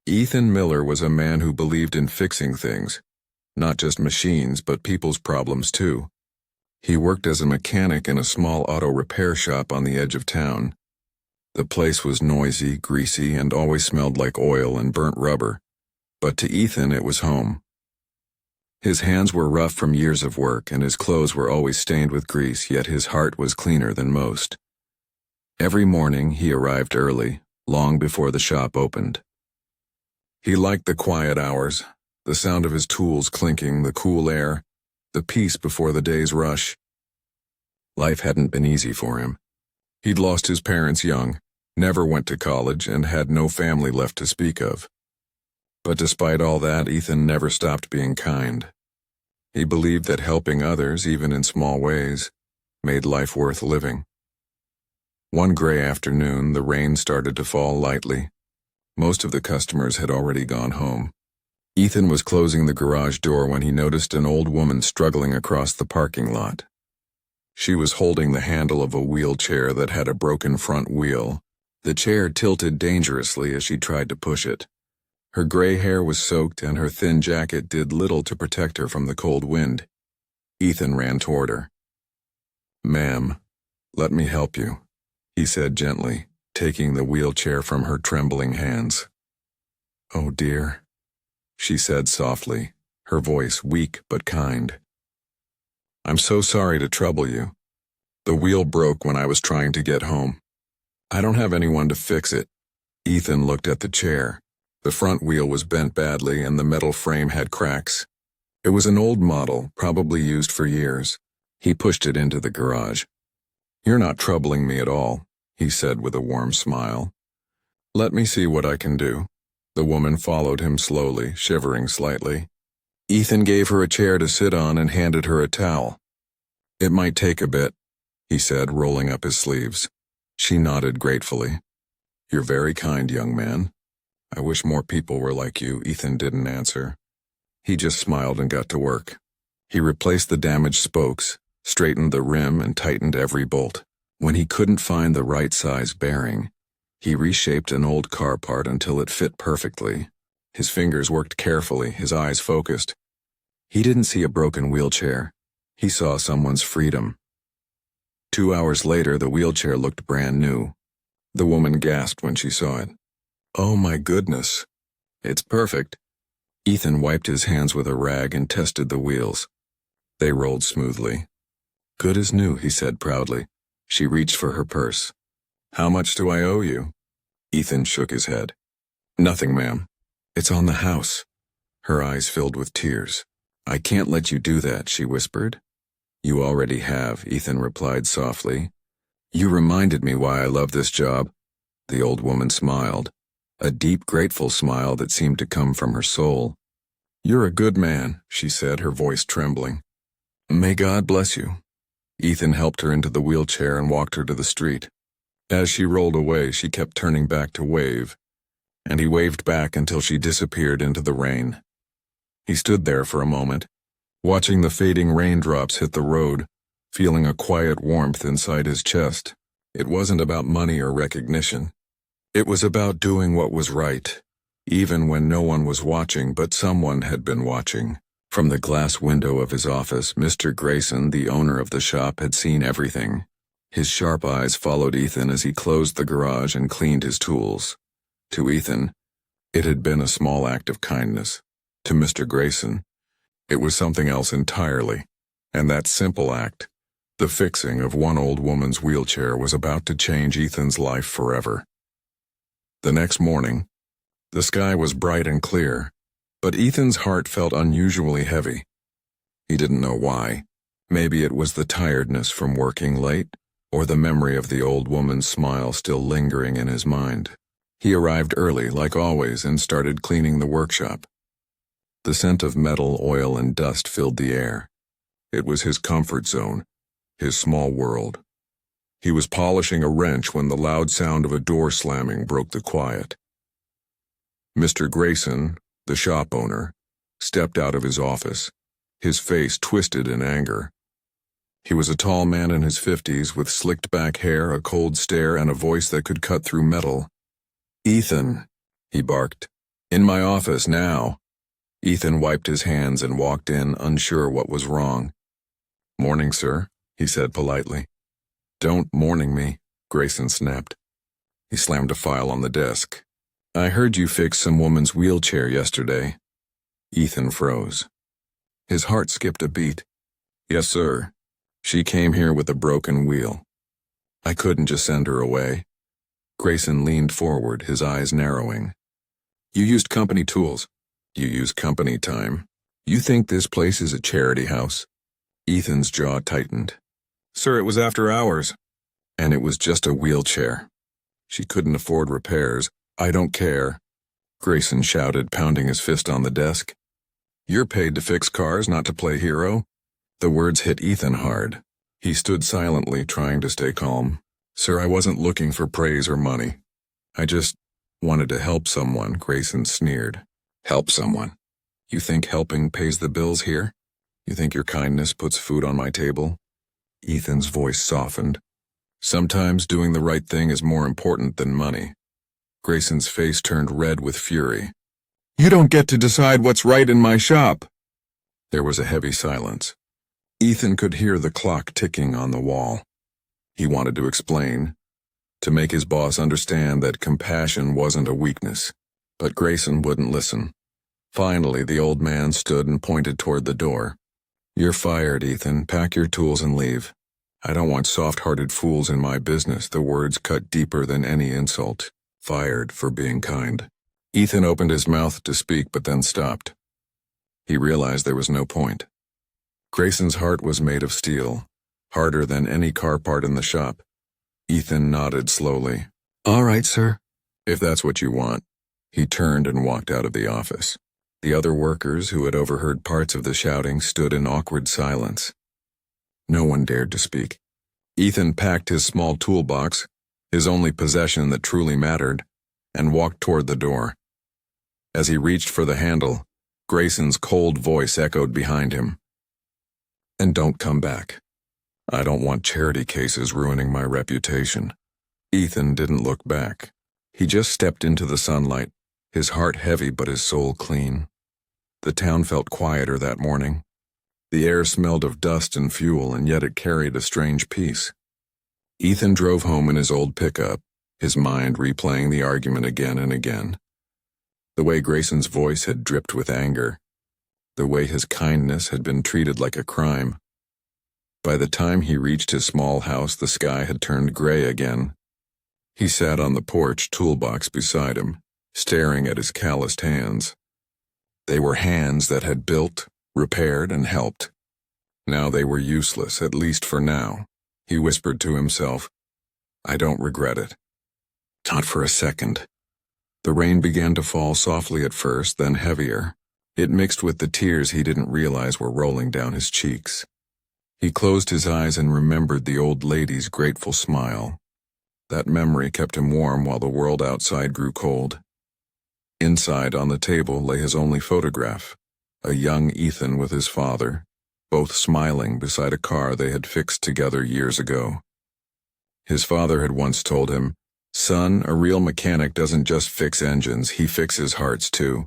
Ethan Miller was a man who believed in fixing things, not just machines but people's problems too. He worked as a mechanic in a small auto repair shop on the edge of town. The place was noisy, greasy, and always smelled like oil and burnt rubber, but to Ethan it was home. His hands were rough from years of work and his clothes were always stained with grease, yet his heart was cleaner than most. Every morning he arrived early, long before the shop opened. He liked the quiet hours, the sound of his tools clinking, the cool air, the peace before the day's rush. Life hadn't been easy for him. He'd lost his parents young, never went to college, and had no family left to speak of. But despite all that, Ethan never stopped being kind. He believed that helping others, even in small ways, made life worth living. One gray afternoon, the rain started to fall lightly. Most of the customers had already gone home. Ethan was closing the garage door when he noticed an old woman struggling across the parking lot. She was holding the handle of a wheelchair that had a broken front wheel. The chair tilted dangerously as she tried to push it. Her gray hair was soaked and her thin jacket did little to protect her from the cold wind. Ethan ran toward her. "Ma'am, let me help you," he said gently, taking the wheelchair from her trembling hands. "Oh dear," she said softly, her voice weak but kind. "I'm so sorry to trouble you. The wheel broke when I was trying to get home. I don't have anyone to fix it." Ethan looked at the chair. The front wheel was bent badly and the metal frame had cracks. It was an old model, probably used for years. He pushed it into the garage. "You're not troubling me at all," he said with a warm smile. "Let me see what I can do." The woman followed him slowly, shivering slightly. Ethan gave her a chair to sit on and handed her a towel. "It might take a bit," he said, rolling up his sleeves. She nodded gratefully. "You're very kind, young man. I wish more people were like you." Ethan didn't answer. He just smiled and got to work. He replaced the damaged spokes, straightened the rim, and tightened every bolt. When he couldn't find the right size bearing, he reshaped an old car part until it fit perfectly. His fingers worked carefully, his eyes focused. He didn't see a broken wheelchair. He saw someone's freedom. 2 hours later, the wheelchair looked brand new. The woman gasped when she saw it. "Oh my goodness. It's perfect." Ethan wiped his hands with a rag and tested the wheels. They rolled smoothly. "Good as new," he said proudly. She reached for her purse. "How much do I owe you?" Ethan shook his head. "Nothing, ma'am. It's on the house." Her eyes filled with tears. "I can't let you do that," she whispered. "You already have," Ethan replied softly. "You reminded me why I love this job." The old woman smiled, a deep, grateful smile that seemed to come from her soul. "You're a good man," she said, her voice trembling. "May God bless you." Ethan helped her into the wheelchair and walked her to the street. As she rolled away, she kept turning back to wave, and he waved back until she disappeared into the rain. He stood there for a moment, watching the fading raindrops hit the road, feeling a quiet warmth inside his chest. It wasn't about money or recognition. It was about doing what was right, even when no one was watching, but someone had been watching. From the glass window of his office, Mr. Grayson, the owner of the shop, had seen everything. His sharp eyes followed Ethan as he closed the garage and cleaned his tools. To Ethan, it had been a small act of kindness. To Mr. Grayson, it was something else entirely. And that simple act, the fixing of one old woman's wheelchair, was about to change Ethan's life forever. The next morning, the sky was bright and clear, but Ethan's heart felt unusually heavy. He didn't know why. Maybe it was the tiredness from working late, or the memory of the old woman's smile still lingering in his mind. He arrived early, like always, and started cleaning the workshop. The scent of metal, oil, and dust filled the air. It was his comfort zone, his small world. He was polishing a wrench when the loud sound of a door slamming broke the quiet. Mr. Grayson, the shop owner, stepped out of his office, his face twisted in anger. He was a tall man in his 50s with slicked back hair, a cold stare, and a voice that could cut through metal. "Ethan," he barked. In my office now. Ethan wiped his hands and walked in, unsure what was wrong. Morning, sir, he said politely. Don't morning me, Grayson snapped. He slammed a file on the desk. I heard you fixed some woman's wheelchair yesterday. Ethan froze. His heart skipped a beat. Yes, sir. She came here with a broken wheel. I couldn't just send her away. Grayson leaned forward, his eyes narrowing. You used company tools. You use company time. You think this place is a charity house? Ethan's jaw tightened. Sir, it was after hours. And it was just a wheelchair. She couldn't afford repairs. I don't care. Grayson shouted, pounding his fist on the desk. You're paid to fix cars, not to play hero. The words hit Ethan hard. He stood silently, trying to stay calm. Sir, I wasn't looking for praise or money. I just wanted to help someone, Grayson sneered. Help someone? You think helping pays the bills here? You think your kindness puts food on my table? Ethan's voice softened. Sometimes doing the right thing is more important than money. Grayson's face turned red with fury. You don't get to decide what's right in my shop. There was a heavy silence. Ethan could hear the clock ticking on the wall. He wanted to explain, to make his boss understand that compassion wasn't a weakness. But Grayson wouldn't listen. Finally, the old man stood and pointed toward the door. You're fired, Ethan. Pack your tools and leave. I don't want soft-hearted fools in my business. The words cut deeper than any insult. Fired for being kind. Ethan opened his mouth to speak, but then stopped. He realized there was no point. Grayson's heart was made of steel, harder than any car part in the shop. Ethan nodded slowly. All right, sir. If that's what you want. He turned and walked out of the office. The other workers, who had overheard parts of the shouting, stood in awkward silence. No one dared to speak. Ethan packed his small toolbox, his only possession that truly mattered, and walked toward the door. As he reached for the handle, Grayson's cold voice echoed behind him. And don't come back. I don't want charity cases ruining my reputation. Ethan didn't look back. He just stepped into the sunlight, his heart heavy but his soul clean. The town felt quieter that morning. The air smelled of dust and fuel, and yet it carried a strange peace. Ethan drove home in his old pickup, his mind replaying the argument again and again. The way Grayson's voice had dripped with anger. The way his kindness had been treated like a crime. By the time he reached his small house, the sky had turned gray again. He sat on the porch, toolbox beside him, staring at his calloused hands. They were hands that had built, repaired, and helped. Now they were useless, at least for now. He whispered to himself, I don't regret it. Not for a second. The rain began to fall softly at first, then heavier. It mixed with the tears he didn't realize were rolling down his cheeks. He closed his eyes and remembered the old lady's grateful smile. That memory kept him warm while the world outside grew cold. Inside, on the table, lay his only photograph, a young Ethan with his father, both smiling beside a car they had fixed together years ago. His father had once told him, Son, a real mechanic doesn't just fix engines, he fixes hearts too.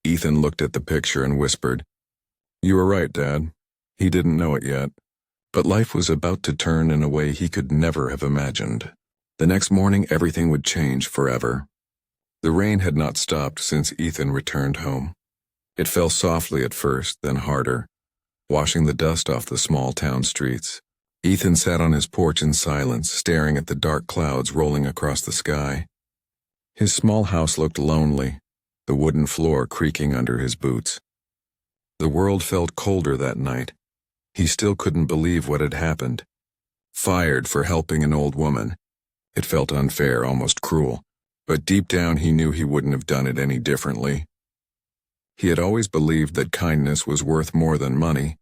Ethan looked at the picture and whispered, You were right, Dad. He didn't know it yet. But life was about to turn in a way he could never have imagined. The next morning, everything would change forever. The rain had not stopped since Ethan returned home. It fell softly at first, then harder, washing the dust off the small town streets. Ethan sat on his porch in silence, staring at the dark clouds rolling across the sky. His small house looked lonely, the wooden floor creaking under his boots. The world felt colder that night. He still couldn't believe what had happened. Fired for helping an old woman. It felt unfair, almost cruel, but deep down he knew he wouldn't have done it any differently. He had always believed that kindness was worth more than money,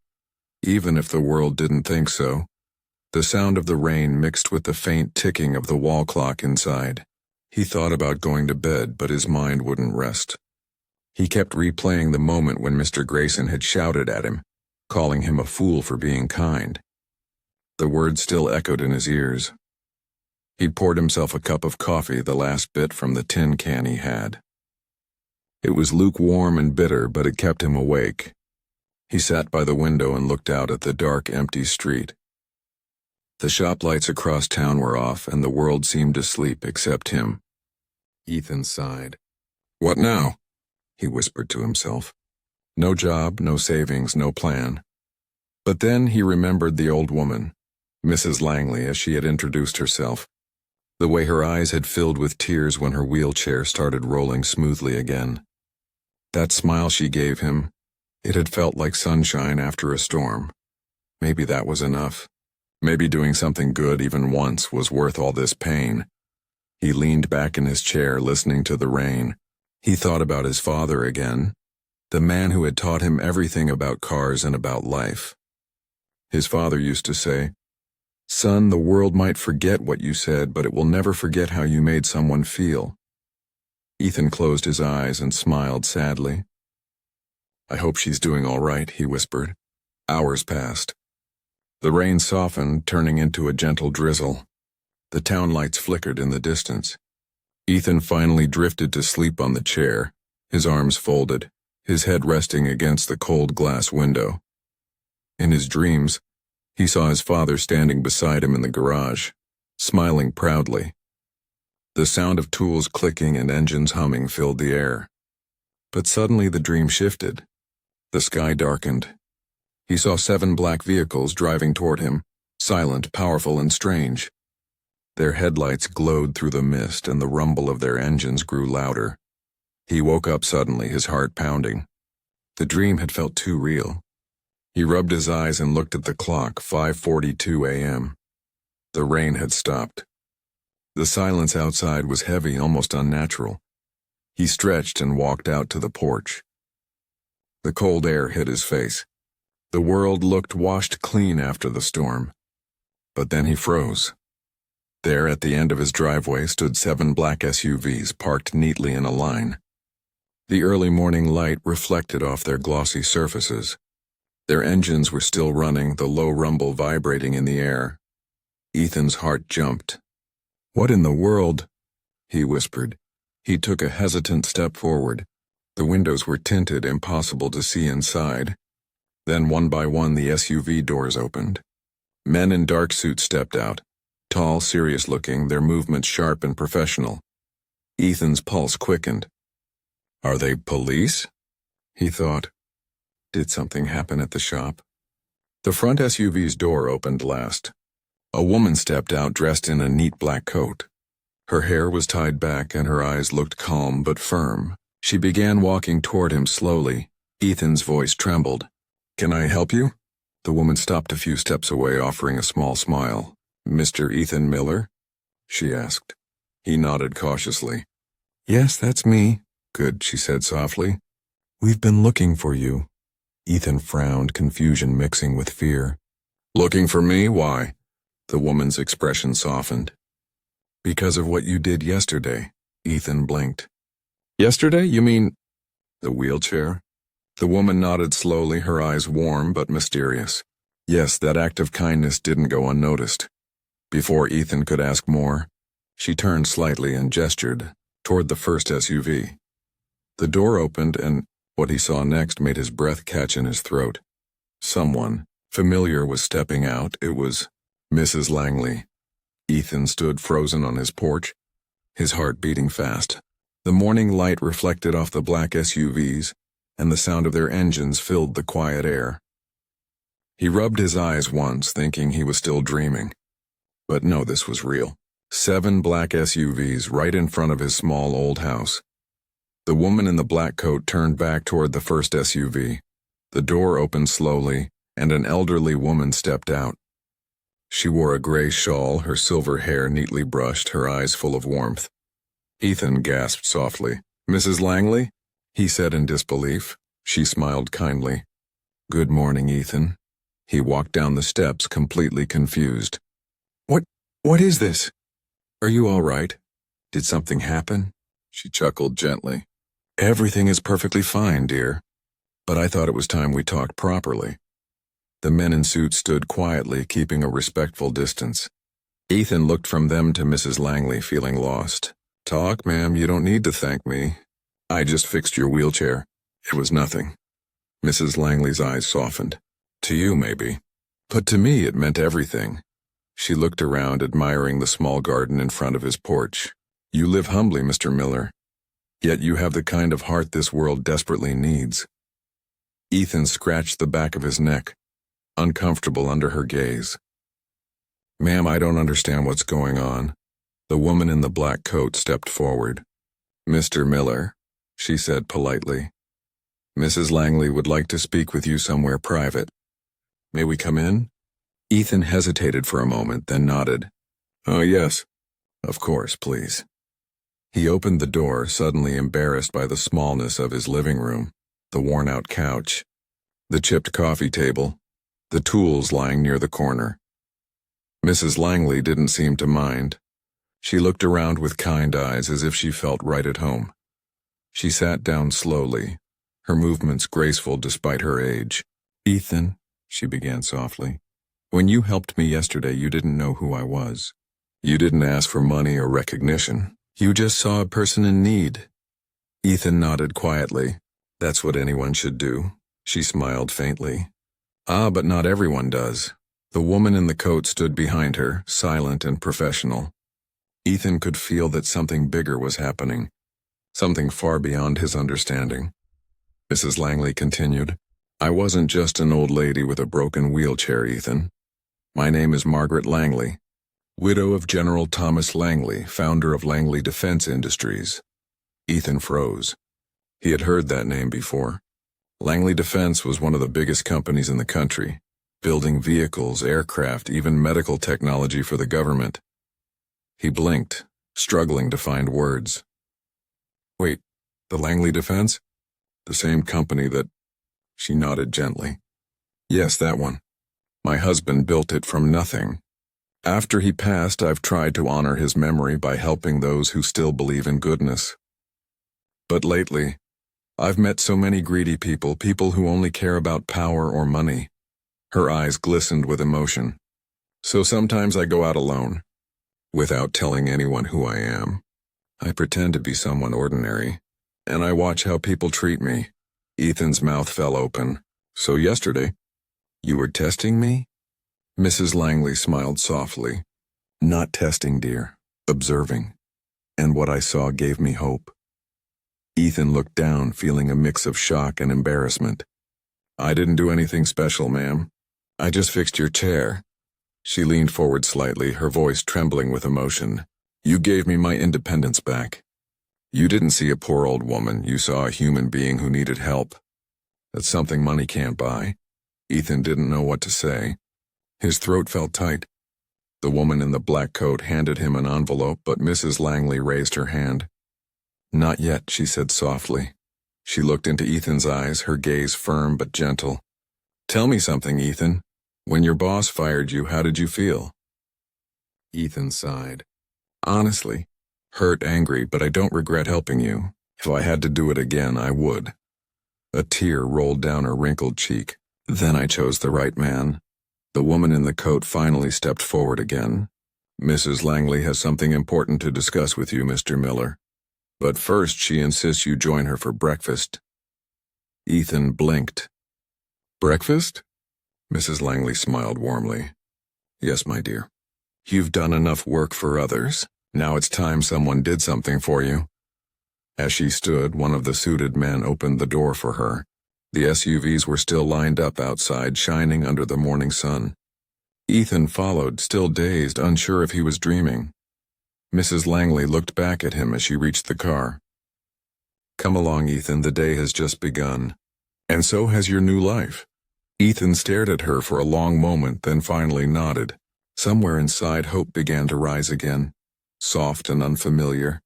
even if the world didn't think so. The sound of the rain mixed with the faint ticking of the wall clock inside. He thought about going to bed, but his mind wouldn't rest. He kept replaying the moment when Mr. Grayson had shouted at him, calling him a fool for being kind. The words still echoed in his ears. He'd poured himself a cup of coffee, the last bit from the tin can he had. It was lukewarm and bitter, but it kept him awake. He sat by the window and looked out at the dark, empty street. The shop lights across town were off, and the world seemed asleep except him. Ethan sighed. "What now?" he whispered to himself. No job, no savings, no plan. But then he remembered the old woman, Mrs. Langley, as she had introduced herself. The way her eyes had filled with tears when her wheelchair started rolling smoothly again. That smile she gave him, it had felt like sunshine after a storm. Maybe that was enough. Maybe doing something good even once was worth all this pain. He leaned back in his chair, listening to the rain. He thought about his father again, the man who had taught him everything about cars and about life. His father used to say, "Son, the world might forget what you said, but it will never forget how you made someone feel." Ethan closed his eyes and smiled sadly. "I hope she's doing all right," he whispered. Hours passed. The rain softened, turning into a gentle drizzle. The town lights flickered in the distance. Ethan finally drifted to sleep on the chair, his arms folded, his head resting against the cold glass window. In his dreams, he saw his father standing beside him in the garage, smiling proudly. The sound of tools clicking and engines humming filled the air. But suddenly the dream shifted. The sky darkened. He saw 7 black vehicles driving toward him, silent, powerful, and strange. Their headlights glowed through the mist, and the rumble of their engines grew louder. He woke up suddenly, his heart pounding. The dream had felt too real. He rubbed his eyes and looked at the clock, 5:42 a.m. The rain had stopped. The silence outside was heavy, almost unnatural. He stretched and walked out to the porch. The cold air hit his face. The world looked washed clean after the storm. But then he froze. There, at the end of his driveway, stood 7 black SUVs parked neatly in a line. The early morning light reflected off their glossy surfaces. Their engines were still running, the low rumble vibrating in the air. Ethan's heart jumped. "What in the world?" he whispered. He took a hesitant step forward. The windows were tinted, impossible to see inside. Then one by one the SUV doors opened. Men in dark suits stepped out, tall, serious-looking, their movements sharp and professional. Ethan's pulse quickened. "Are they police?" he thought. Did something happen at the shop? The front SUV's door opened last. A woman stepped out dressed in a neat black coat. Her hair was tied back and her eyes looked calm but firm. She began walking toward him slowly. Ethan's voice trembled. "Can I help you?" The woman stopped a few steps away, offering a small smile. "Mr. Ethan Miller?" she asked. He nodded cautiously. "Yes, that's me." "Good," she said softly. "We've been looking for you." Ethan frowned, confusion mixing with fear. "Looking for me? Why?" The woman's expression softened. "Because of what you did yesterday." Ethan blinked. "Yesterday? You mean—" "The wheelchair?" The woman nodded slowly, her eyes warm but mysterious. Yes, that act of kindness didn't go unnoticed. Before Ethan could ask more, she turned slightly and gestured toward the first SUV. The door opened, and what he saw next made his breath catch in his throat. Someone familiar was stepping out. It was Mrs. Langley. Ethan stood frozen on his porch, his heart beating fast. The morning light reflected off the black SUVs, and the sound of their engines filled the quiet air. He rubbed his eyes once, thinking he was still dreaming. But no, this was real. 7 black SUVs right in front of his small old house. The woman in the black coat turned back toward the first SUV. The door opened slowly, and an elderly woman stepped out. She wore a gray shawl, her silver hair neatly brushed, her eyes full of warmth. Ethan gasped softly. "Mrs. Langley?" he said in disbelief. She smiled kindly. "Good morning, Ethan." He walked down the steps, completely confused. What is this? Are you all right? Did something happen?" She chuckled gently. "Everything is perfectly fine, dear. But I thought it was time we talked properly." The men in suits stood quietly, keeping a respectful distance. Ethan looked from them to Mrs. Langley, feeling lost. "Talk, ma'am, you don't need to thank me." I just fixed your wheelchair. It was nothing. Mrs. Langley's eyes softened. To you, maybe. But to me, it meant everything. She looked around, admiring the small garden in front of his porch. You live humbly, Mr. Miller. Yet you have the kind of heart this world desperately needs. Ethan scratched the back of his neck, uncomfortable under her gaze. Ma'am, I don't understand what's going on. The woman in the black coat stepped forward. Mr. Miller, she said politely. Mrs. Langley would like to speak with you somewhere private. May we come in? Ethan hesitated for a moment, then nodded. Oh, yes. Of course, please. He opened the door, suddenly embarrassed by the smallness of his living room, the worn-out couch, the chipped coffee table, the tools lying near the corner. Mrs. Langley didn't seem to mind. She looked around with kind eyes as if she felt right at home. She sat down slowly, her movements graceful despite her age. Ethan, she began softly, when you helped me yesterday, you didn't know who I was. You didn't ask for money or recognition. You just saw a person in need. Ethan nodded quietly. That's what anyone should do. She smiled faintly. Ah, but not everyone does. The woman in the coat stood behind her, silent and professional. Ethan could feel that something bigger was happening, something far beyond his understanding. Mrs. Langley continued, I wasn't just an old lady with a broken wheelchair, Ethan. My name is Margaret Langley, widow of General Thomas Langley, founder of Langley Defense Industries. Ethan froze. He had heard that name before. Langley Defense was one of the biggest companies in the country, building vehicles, aircraft, even medical technology for the government. He blinked, struggling to find words. Wait, the Langley Defense? The same company that... She nodded gently. Yes, that one. My husband built it from nothing. After he passed, I've tried to honor his memory by helping those who still believe in goodness. But lately, I've met so many greedy people, people who only care about power or money. Her eyes glistened with emotion. So sometimes I go out alone, without telling anyone who I am. I pretend to be someone ordinary, and I watch how people treat me. Ethan's mouth fell open. So yesterday, you were testing me? Mrs. Langley smiled softly. Not testing, dear. Observing. And what I saw gave me hope. Ethan looked down, feeling a mix of shock and embarrassment. I didn't do anything special, ma'am. I just fixed your chair. She leaned forward slightly, her voice trembling with emotion. You gave me my independence back. You didn't see a poor old woman, you saw a human being who needed help. That's something money can't buy. Ethan didn't know what to say. His throat felt tight. The woman in the black coat handed him an envelope, but Mrs. Langley raised her hand. Not yet, she said softly. She looked into Ethan's eyes, her gaze firm but gentle. Tell me something, Ethan. When your boss fired you, how did you feel? Ethan sighed. Honestly, hurt, angry, but I don't regret helping you. If I had to do it again, I would. A tear rolled down her wrinkled cheek. Then I chose the right man. The woman in the coat finally stepped forward again. Mrs. Langley has something important to discuss with you, Mr. Miller. But first she insists you join her for breakfast. Ethan blinked. Breakfast? Mrs. Langley smiled warmly. Yes, my dear. You've done enough work for others. Now it's time someone did something for you. As she stood, one of the suited men opened the door for her. The SUVs were still lined up outside, shining under the morning sun. Ethan followed, still dazed, unsure if he was dreaming. Mrs. Langley looked back at him as she reached the car. Come along, Ethan, the day has just begun. And so has your new life. Ethan stared at her for a long moment, then finally nodded. Somewhere inside, hope began to rise again, soft and unfamiliar,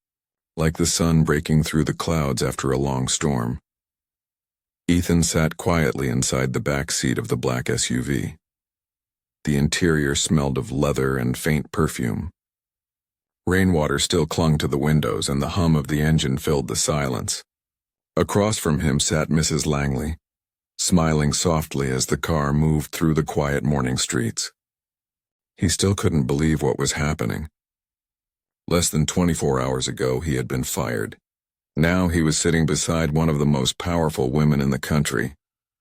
like the sun breaking through the clouds after a long storm. Ethan sat quietly inside the back seat of the black SUV. The interior smelled of leather and faint perfume. Rainwater still clung to the windows, and the hum of the engine filled the silence. Across from him sat Mrs. Langley, smiling softly as the car moved through the quiet morning streets. He still couldn't believe what was happening. Less than 24 hours ago, he had been fired. Now he was sitting beside one of the most powerful women in the country,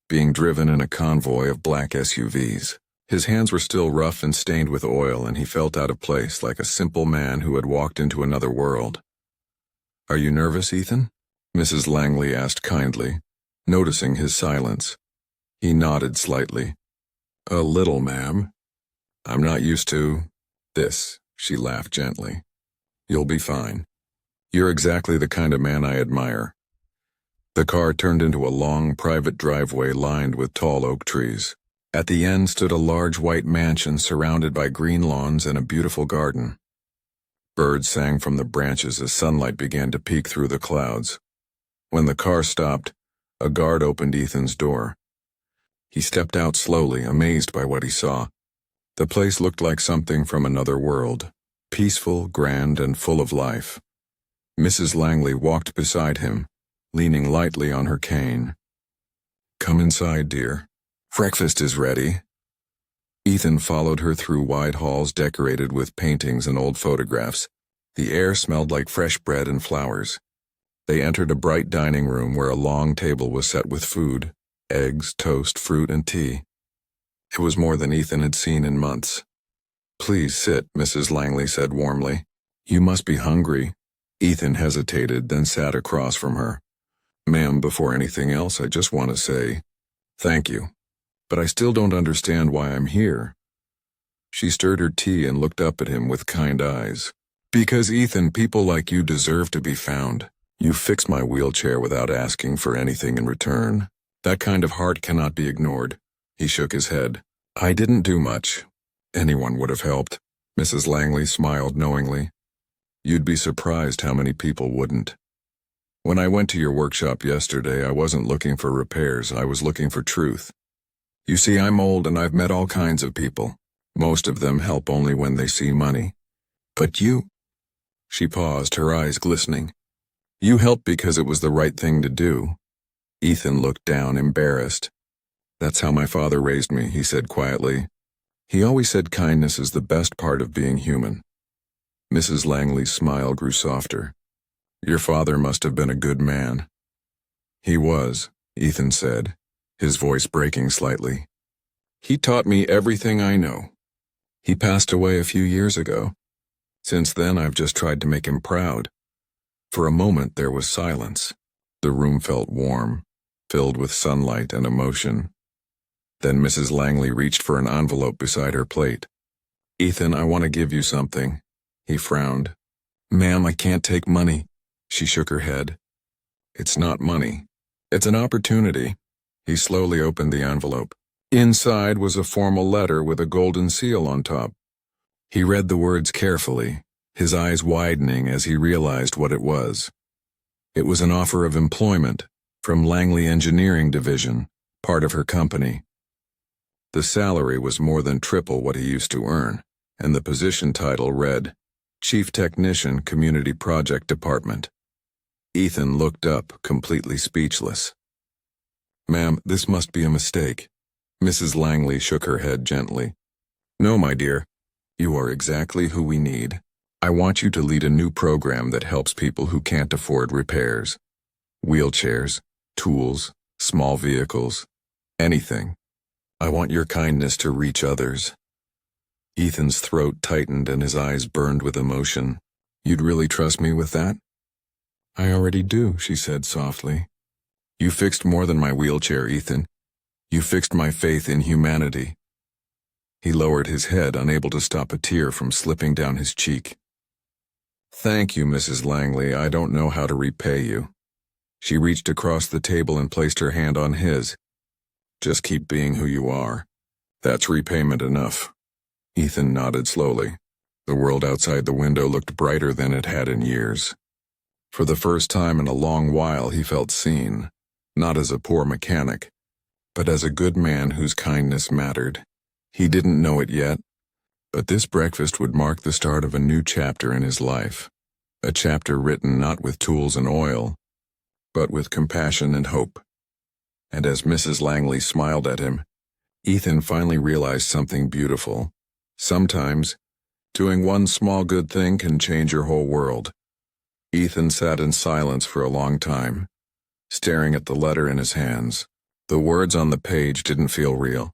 being driven in a convoy of black SUVs. His hands were still rough and stained with oil, and he felt out of place, like a simple man who had walked into another world. "Are you nervous, Ethan?" Mrs. Langley asked kindly, noticing his silence. He nodded slightly. "A little, ma'am. I'm not used to this," she laughed gently. "You'll be fine. You're exactly the kind of man I admire." The car turned into a long, private driveway lined with tall oak trees. At the end stood a large white mansion surrounded by green lawns and a beautiful garden. Birds sang from the branches as sunlight began to peek through the clouds. When the car stopped, a guard opened Ethan's door. He stepped out slowly, amazed by what he saw. The place looked like something from another world, peaceful, grand, and full of life. Mrs. Langley walked beside him, leaning lightly on her cane. "Come inside, dear. Breakfast is ready." Ethan followed her through wide halls decorated with paintings and old photographs. The air smelled like fresh bread and flowers. They entered a bright dining room where a long table was set with food, eggs, toast, fruit, and tea. It was more than Ethan had seen in months. "Please sit," Mrs. Langley said warmly. "You must be hungry." Ethan hesitated, then sat across from her. "Ma'am, before anything else, I just want to say thank you. But I still don't understand why I'm here." She stirred her tea and looked up at him with kind eyes. "Because, Ethan, people like you deserve to be found. You fixed my wheelchair without asking for anything in return. That kind of heart cannot be ignored." He shook his head. "I didn't do much. Anyone would have helped." Mrs. Langley smiled knowingly. "You'd be surprised how many people wouldn't. When I went to your workshop yesterday, I wasn't looking for repairs, I was looking for truth. You see, I'm old and I've met all kinds of people. Most of them help only when they see money. But you—" She paused, her eyes glistening. "You helped because it was the right thing to do." Ethan looked down, embarrassed. "That's how my father raised me," he said quietly. "He always said kindness is the best part of being human." Mrs. Langley's smile grew softer. "Your father must have been a good man." "He was," Ethan said, his voice breaking slightly. "He taught me everything I know. He passed away a few years ago. Since then, I've just tried to make him proud." For a moment, there was silence. The room felt warm, filled with sunlight and emotion. Then Mrs. Langley reached for an envelope beside her plate. "Ethan, I want to give you something." He frowned. "Ma'am, I can't take money." She shook her head. "It's not money. It's an opportunity." He slowly opened the envelope. Inside was a formal letter with a golden seal on top. He read the words carefully, his eyes widening as he realized what it was. It was an offer of employment from Langley Engineering Division, part of her company. The salary was more than triple what he used to earn, and the position title read, Chief Technician, Community Project Department. Ethan looked up, completely speechless. "Ma'am, this must be a mistake." Mrs. Langley shook her head gently. "No, my dear. You are exactly who we need. I want you to lead a new program that helps people who can't afford repairs. Wheelchairs, tools, small vehicles, anything. I want your kindness to reach others." Ethan's throat tightened and his eyes burned with emotion. "You'd really trust me with that?" "I already do," she said softly. "You fixed more than my wheelchair, Ethan. You fixed my faith in humanity." He lowered his head, unable to stop a tear from slipping down his cheek. "Thank you, Mrs. Langley. I don't know how to repay you." She reached across the table and placed her hand on his. "Just keep being who you are. That's repayment enough." Ethan nodded slowly. The world outside the window looked brighter than it had in years. For the first time in a long while he felt seen, not as a poor mechanic, but as a good man whose kindness mattered. He didn't know it yet, but this breakfast would mark the start of a new chapter in his life, a chapter written not with tools and oil, but with compassion and hope. And as Mrs. Langley smiled at him, Ethan finally realized something beautiful. Sometimes, doing one small good thing can change your whole world. Ethan sat in silence for a long time, staring at the letter in his hands. The words on the page didn't feel real.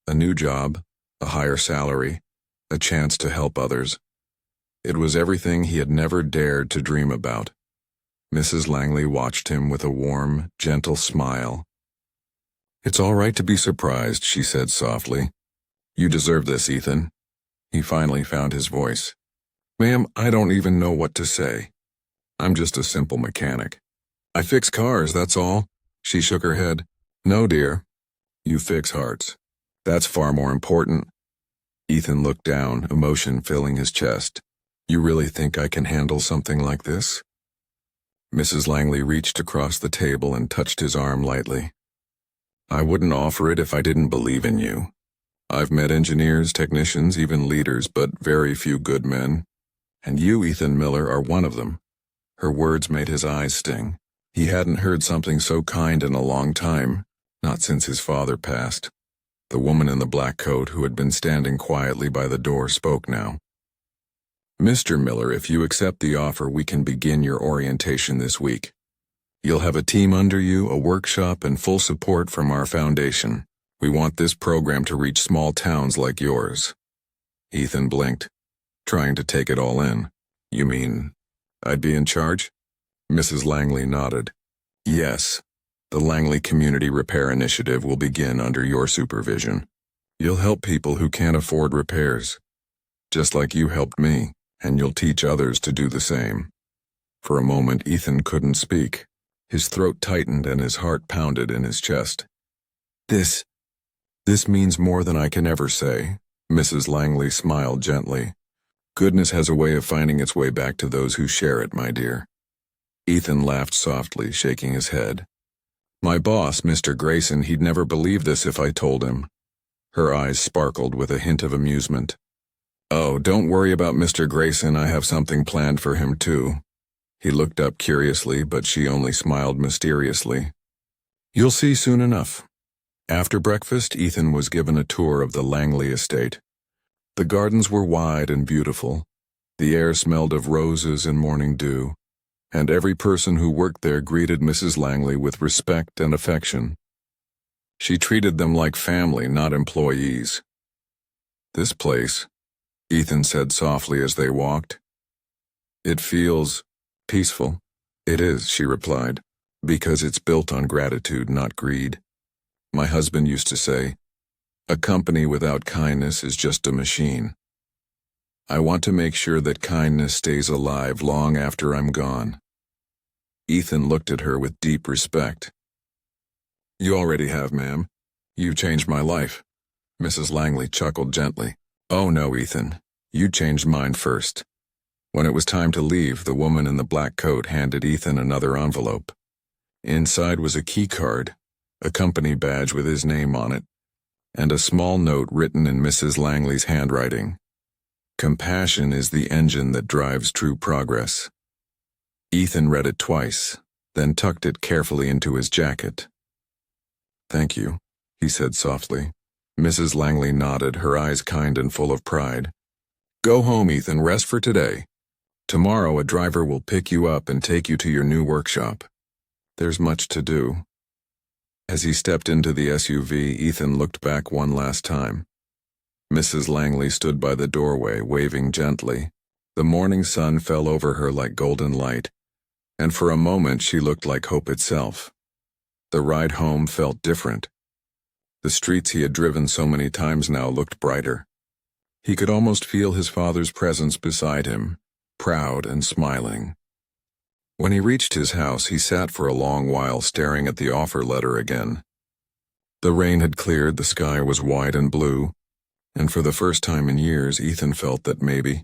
A new job, a higher salary, a chance to help others. It was everything he had never dared to dream about. Mrs. Langley watched him with a warm, gentle smile. "It's all right to be surprised," she said softly. "You deserve this, Ethan." He finally found his voice. "Ma'am, I don't even know what to say. I'm just a simple mechanic. I fix cars, that's all." She shook her head. "No, dear. You fix hearts. That's far more important." Ethan looked down, emotion filling his chest. "You really think I can handle something like this?" Mrs. Langley reached across the table and touched his arm lightly. "I wouldn't offer it if I didn't believe in you. I've met engineers, technicians, even leaders, but very few good men. And you, Ethan Miller, are one of them." Her words made his eyes sting. He hadn't heard something so kind in a long time, not since his father passed. The woman in the black coat who had been standing quietly by the door spoke now. "Mr. Miller, if you accept the offer, we can begin your orientation this week. You'll have a team under you, a workshop, and full support from our foundation. We want this program to reach small towns like yours." Ethan blinked, trying to take it all in. "You mean I'd be in charge?" Mrs. Langley nodded. "Yes. The Langley Community Repair Initiative will begin under your supervision. You'll help people who can't afford repairs, just like you helped me, and you'll teach others to do the same." For a moment, Ethan couldn't speak. His throat tightened and his heart pounded in his chest. This means more than I can ever say." Mrs. Langley smiled gently. "Goodness has a way of finding its way back to those who share it, my dear." Ethan laughed softly, shaking his head. "My boss, Mr. Grayson, he'd never believe this if I told him." Her eyes sparkled with a hint of amusement. "Oh, don't worry about Mr. Grayson, I have something planned for him too." He looked up curiously, but she only smiled mysteriously. "You'll see soon enough." After breakfast, Ethan was given a tour of the Langley estate. The gardens were wide and beautiful. The air smelled of roses and morning dew, and every person who worked there greeted Mrs. Langley with respect and affection. She treated them like family, not employees. "This place," Ethan said softly as they walked. "It feels peaceful." "It is," she replied, "because it's built on gratitude, not greed. My husband used to say, a company without kindness is just a machine. I want to make sure that kindness stays alive long after I'm gone." Ethan looked at her with deep respect. "You already have, ma'am. You changed my life." Mrs. Langley chuckled gently. "Oh no, Ethan. You changed mine first." When it was time to leave, the woman in the black coat handed Ethan another envelope. Inside was a key card, a company badge with his name on it, and a small note written in Mrs. Langley's handwriting. "Compassion is the engine that drives true progress." Ethan read it twice, then tucked it carefully into his jacket. "Thank you," he said softly. Mrs. Langley nodded, her eyes kind and full of pride. "Go home, Ethan, rest for today. Tomorrow a driver will pick you up and take you to your new workshop. There's much to do." As he stepped into the SUV, Ethan looked back one last time. Mrs. Langley stood by the doorway, waving gently. The morning sun fell over her like golden light, and for a moment she looked like hope itself. The ride home felt different. The streets he had driven so many times now looked brighter. He could almost feel his father's presence beside him, proud and smiling. When he reached his house, he sat for a long while staring at the offer letter again. The rain had cleared, the sky was wide and blue, and for the first time in years, Ethan felt that maybe,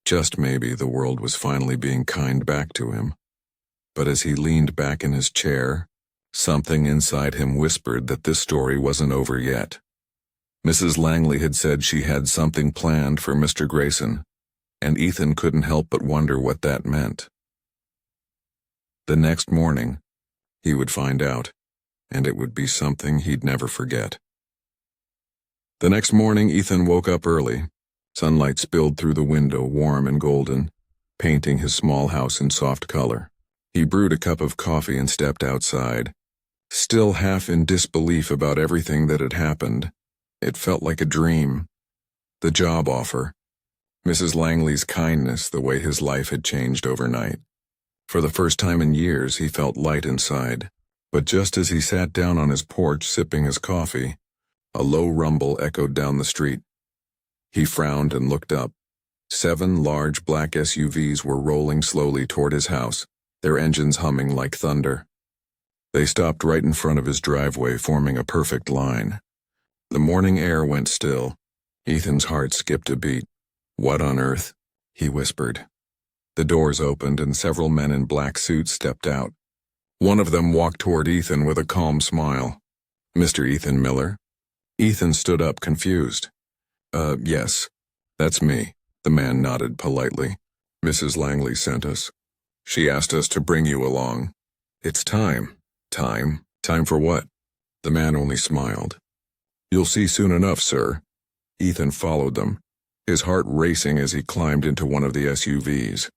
just maybe, the world was finally being kind back to him. But as he leaned back in his chair, something inside him whispered that this story wasn't over yet. Mrs. Langley had said she had something planned for Mr. Grayson, and Ethan couldn't help but wonder what that meant. The next morning, he would find out, and it would be something he'd never forget. The next morning, Ethan woke up early. Sunlight spilled through the window, warm and golden. painting his small house in soft color. He brewed a cup of coffee and stepped outside, still half in disbelief about everything that had happened. It felt like a dream. The job offer, Mrs. Langley's kindness, the way his life had changed overnight. For the first time in years, he felt light inside. But just as he sat down on his porch sipping his coffee, a low rumble echoed down the street. He frowned and looked up. 7 large black SUVs were rolling slowly toward his house, their engines humming like thunder. They stopped right in front of his driveway, forming a perfect line. The morning air went still. Ethan's heart skipped a beat. "What on earth?" he whispered. The doors opened and several men in black suits stepped out. One of them walked toward Ethan with a calm smile. "Mr. Ethan Miller?" Ethan stood up, confused. Yes, that's me." The man nodded politely. "Mrs. Langley sent us. She asked us to bring you along." "It's time." Time for what?" The man only smiled. "You'll see soon enough, sir." Ethan followed them, his heart racing as he climbed into one of the SUVs.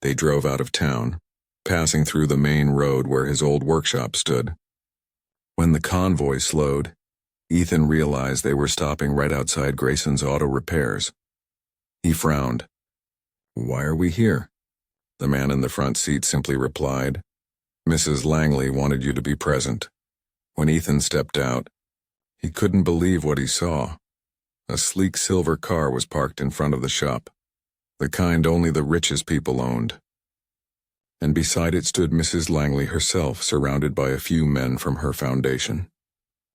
They drove out of town, passing through the main road where his old workshop stood. When the convoy slowed, Ethan realized they were stopping right outside Grayson's Auto Repairs. He frowned. "Why are we here?" The man in the front seat simply replied, "Mrs. Langley wanted you to be present." When Ethan stepped out, he couldn't believe what he saw. A sleek silver car was parked in front of the shop, the kind only the richest people owned. And beside it stood Mrs. Langley herself, surrounded by a few men from her foundation.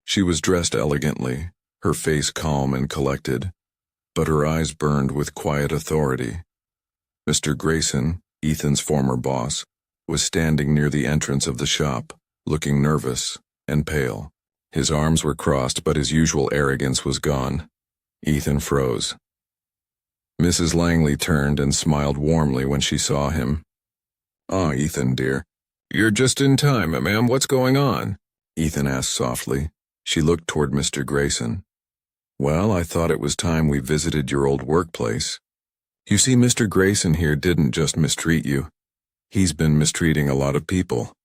She was dressed elegantly, her face calm and collected, but her eyes burned with quiet authority. Mr. Grayson, Ethan's former boss, was standing near the entrance of the shop, looking nervous and pale. His arms were crossed, but his usual arrogance was gone. Ethan froze. Mrs. Langley turned and smiled warmly when she saw him. "Ah, Ethan, dear. You're just in time, ma'am. What's going on?" Ethan asked softly. She looked toward Mr. Grayson. "Well, I thought it was time we visited your old workplace. You see, Mr. Grayson here didn't just mistreat you. He's been mistreating a lot of people."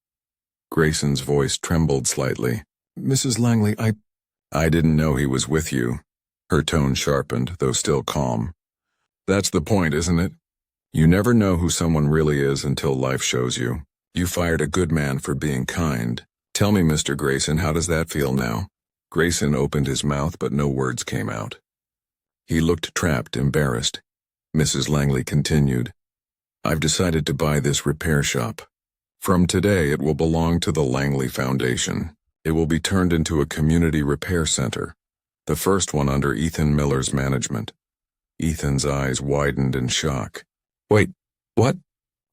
Grayson's voice trembled slightly. "Mrs. Langley, I didn't know he was with you." Her tone sharpened, though still calm. "That's the point, isn't it? You never know who someone really is until life shows you. You fired a good man for being kind. Tell me, Mr. Grayson, how does that feel now?" Grayson opened his mouth, but no words came out. He looked trapped, embarrassed. Mrs. Langley continued, "I've decided to buy this repair shop. From today, it will belong to the Langley Foundation. It will be turned into a community repair center, the first one under Ethan Miller's management." Ethan's eyes widened in shock. "Wait, what?"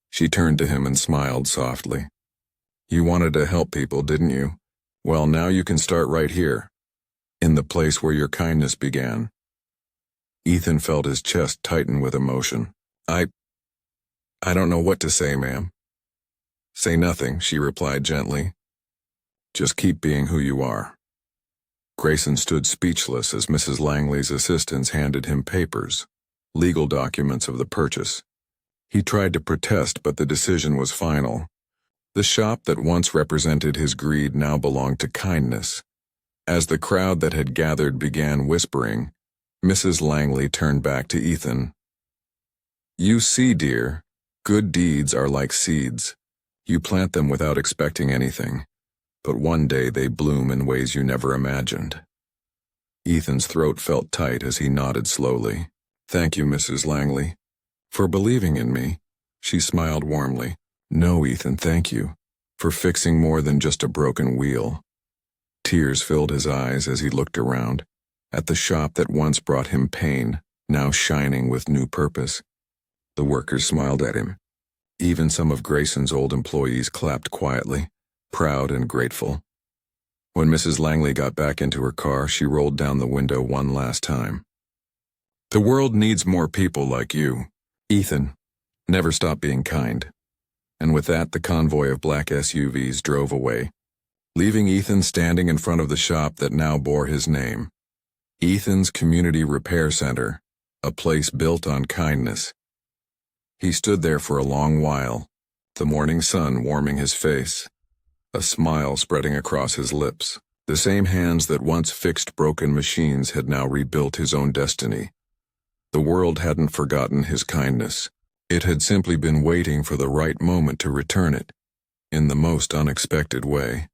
She turned to him and smiled softly. "You wanted to help people, didn't you? Well, now you can start right here, in the place where your kindness began." Ethan felt his chest tighten with emotion. I don't know what to say, ma'am." "Say nothing," she replied gently. "Just keep being who you are." Grayson stood speechless as Mrs. Langley's assistants handed him papers, legal documents of the purchase. He tried to protest, but the decision was final. The shop that once represented his greed now belonged to kindness. As the crowd that had gathered began whispering, Mrs. Langley turned back to Ethan. "You see, dear, good deeds are like seeds. You plant them without expecting anything, but one day they bloom in ways you never imagined." Ethan's throat felt tight as he nodded slowly. "Thank you, Mrs. Langley, for believing in me." She smiled warmly. "No, Ethan, thank you, for fixing more than just a broken wheel." Tears filled his eyes as he looked around, at the shop that once brought him pain, now shining with new purpose. The workers smiled at him. Even some of Grayson's old employees clapped quietly, proud and grateful. When Mrs. Langley got back into her car, she rolled down the window one last time. "The world needs more people like you, Ethan. Never stop being kind." And with that, the convoy of black SUVs drove away, leaving Ethan standing in front of the shop that now bore his name. Ethan's Community Repair Center, a place built on kindness. He stood there for a long while, the morning sun warming his face, a smile spreading across his lips. The same hands that once fixed broken machines had now rebuilt his own destiny. The world hadn't forgotten his kindness. It had simply been waiting for the right moment to return it, in the most unexpected way.